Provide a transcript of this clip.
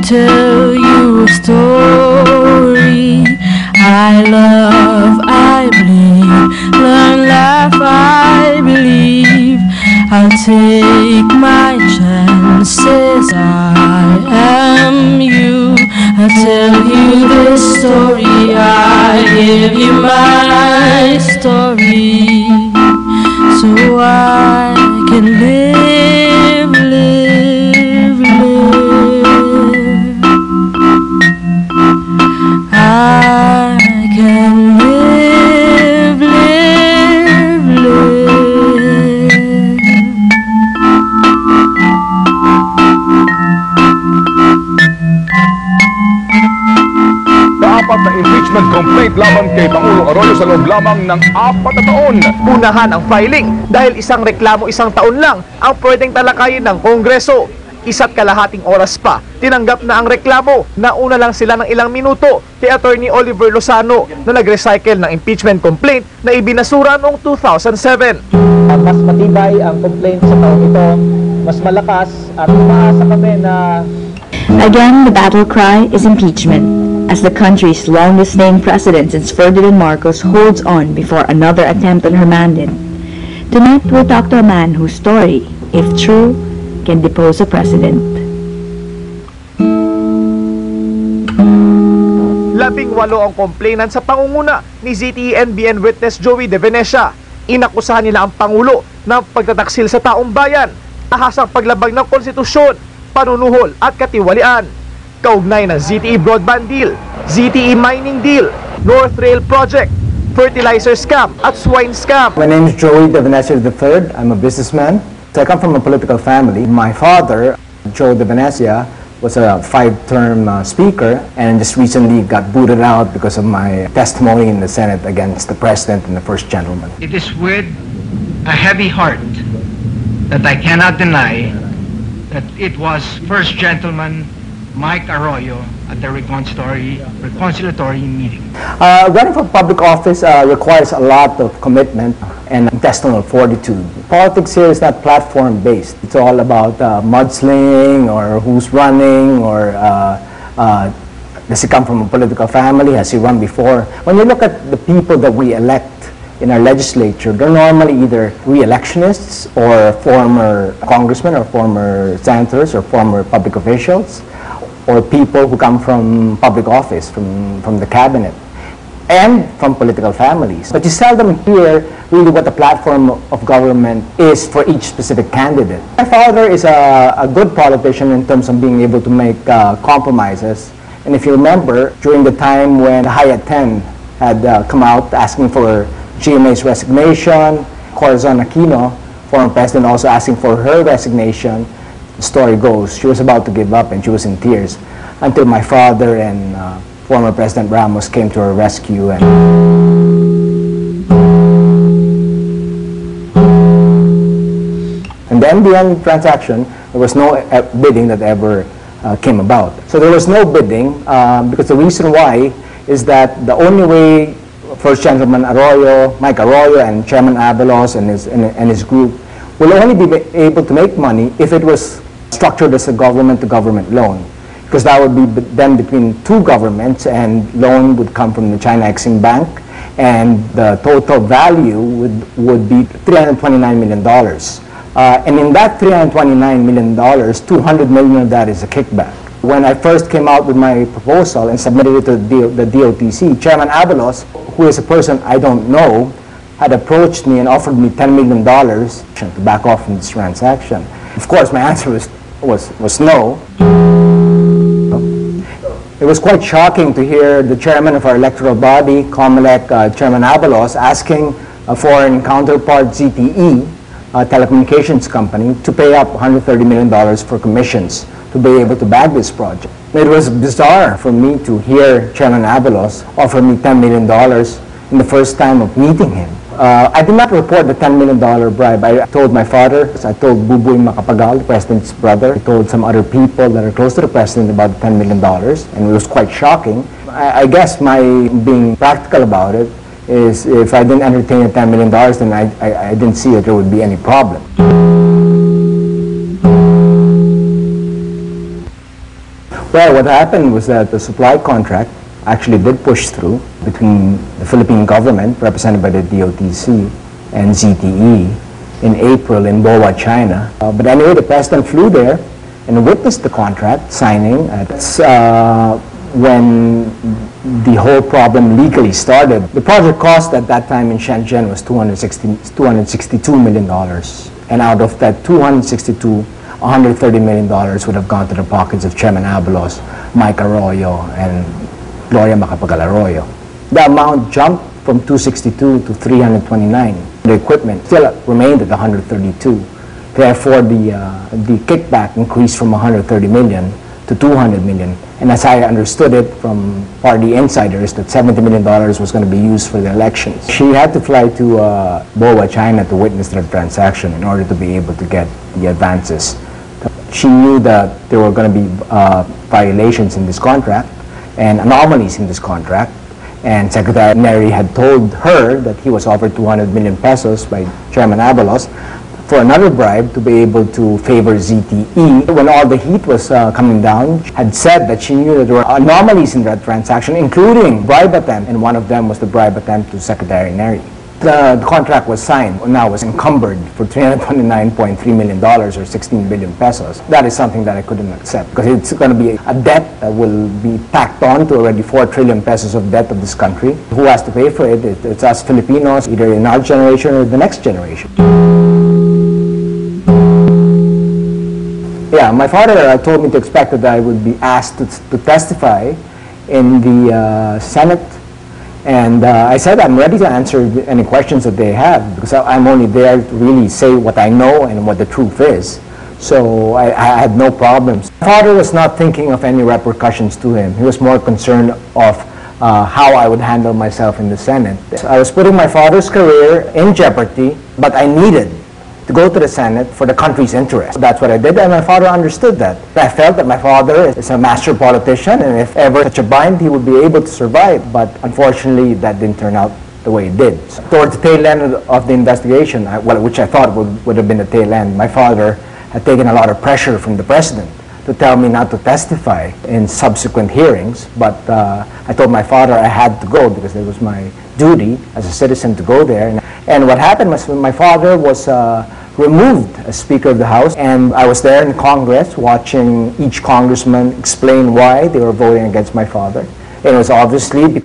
tell you a story. I love, I bleed, learn, laugh, I believe. I'll take my chances, I am you. I'll tell you this story, I give you my story, so I can live, live, live. I can live, live, live. Apat na impeachment complaint laban kay Pangulo Arroyo sa loob lamang ng 4 na taon. Unahan ang filing dahil isang reklamo isang taon lang ang pwedeng talakayin ng Kongreso. 1.5 oras pa, tinanggap na ang reklamo. Nauna lang sila ng ilang minuto kay Attorney Oliver Lozano na nag-recycle ng impeachment complaint na ibinasura noong 2007. Mas matibay ang complaint sa taong ito, mas malakas at umaasa kami na... Again, the battle cry is impeachment, as the country's longest-reigning president since Ferdinand Marcos holds on before another attempt on her mandate. Tonight, we'll talk to a man whose story, if true, can depose a president. 18 ang complainant sa pangunguna ni ZTE-NBN witness Joey de Venecia. Inakusahan nila ang Pangulo ng pagtataksil sa taong bayan, ahasang paglabag ng konstitusyon, panunuhol at katiwalian. Kaugnay ng ZTE broadband deal, ZTE mining deal, North Rail project, fertilizer scam at swine scam. My name is Joey de Venecia III. I'm a businessman. So I come from a political family. My father, Joe de Venecia, was a 5-term speaker and just recently got booted out because of my testimony in the Senate against the President and the First Gentleman. It is with a heavy heart that I cannot deny that it was First Gentleman Mike Arroyo at the reconciliatory meeting. Running for public office requires a lot of commitment and intestinal fortitude. Politics here is not platform-based. It's all about mudslinging or who's running or does he come from a political family, has he run before. When you look at the people that we elect in our legislature, they're normally either re-electionists or former congressmen or former senators or former public officials, or people who come from public office, from the cabinet, and from political families. But you seldom hear really what the platform of government is for each specific candidate. My father is a good politician in terms of being able to make compromises. And if you remember, during the time when Hayat 10 had come out asking for GMA's resignation, Corazon Aquino, former president, also asking for her resignation, the story goes, she was about to give up and she was in tears until my father and former President Ramos came to her rescue. And the MBN transaction, there was no bidding that ever came about. So there was no bidding because the reason why is that the only way First Gentleman Arroyo, Mike Arroyo, and Chairman Abelos and his group will only be able to make money if it was structured as a government-to-government loan, because that would be then between two governments, and loan would come from the China Exim Bank, and the total value would be $329 million. And in that $329 million, $200 million of that is a kickback. When I first came out with my proposal and submitted it to the DOTC, Chairman Abelos, who is a person I don't know, had approached me and offered me $10 million to back off from this transaction. Of course, my answer was no. It was quite shocking to hear the chairman of our electoral body, COMELEC, Chairman Abelos, asking a foreign counterpart, ZTE, a telecommunications company, to pay up $130 million for commissions to be able to back this project. It was bizarre for me to hear Chairman Abelos offer me $10 million in the first time of meeting him. I did not report the $10 million bribe. I told my father, I told Buboy Macapagal, the president's brother, I told some other people that are close to the president about the $10 million, and it was quite shocking. I guess my being practical about it is if I didn't entertain the $10 million, then I didn't see that there would be any problem. Well, what happened was that the supply contract actually did push through between the Philippine government, represented by the DOTC, and ZTE in April in Boa, China. But anyway, the president flew there and witnessed the contract signing. That's when the whole problem legally started. The project cost at that time in Shenzhen was $262 million. And out of that $262, $130 million would have gone to the pockets of Chairman Abalos, Mike Arroyo, and Gloria Macapagal Arroyo. The amount jumped from 262 to 329. The equipment still remained at 132. Therefore, the kickback increased from 130 million to 200 million. And as I understood it from party insiders, that $70 million was going to be used for the elections. She had to fly to Boa, China to witness the transaction in order to be able to get the advances. She knew that there were going to be violations in this contract and anomalies in this contract. And Secretary Neri had told her that he was offered 200 million pesos by Chairman Abalos for another bribe to be able to favor ZTE. When all the heat was coming down, had said that she knew that there were anomalies in that transaction, including bribe attempt, and one of them was the bribe attempt to Secretary Neri. The contract was signed, now was encumbered for $329.3 million or 16 billion pesos. That is something that I couldn't accept because it's going to be a debt that will be tacked on to already 4 trillion pesos of debt of this country. Who has to pay for it? It's us Filipinos, either in our generation or the next generation. Yeah, my father told me to expect that I would be asked to testify in the Senate. And I said I'm ready to answer any questions that they have because I'm only there to really say what I know and what the truth is. So I had no problems. My father was not thinking of any repercussions to him. He was more concerned of how I would handle myself in the Senate. I was putting my father's career in jeopardy, but I needed to go to the Senate for the country's interest. That's what I did, and my father understood that. I felt that my father is a master politician, and if ever such a bind, he would be able to survive. But unfortunately, that didn't turn out the way it did. So, towards the tail end of the investigation, which I thought would have been the tail end, my father had taken a lot of pressure from the president to tell me not to testify in subsequent hearings, but I told my father I had to go because it was my duty as a citizen to go there. And what happened was when my father was removed as Speaker of the House, and I was there in Congress watching each congressman explain why they were voting against my father. And it was obviously because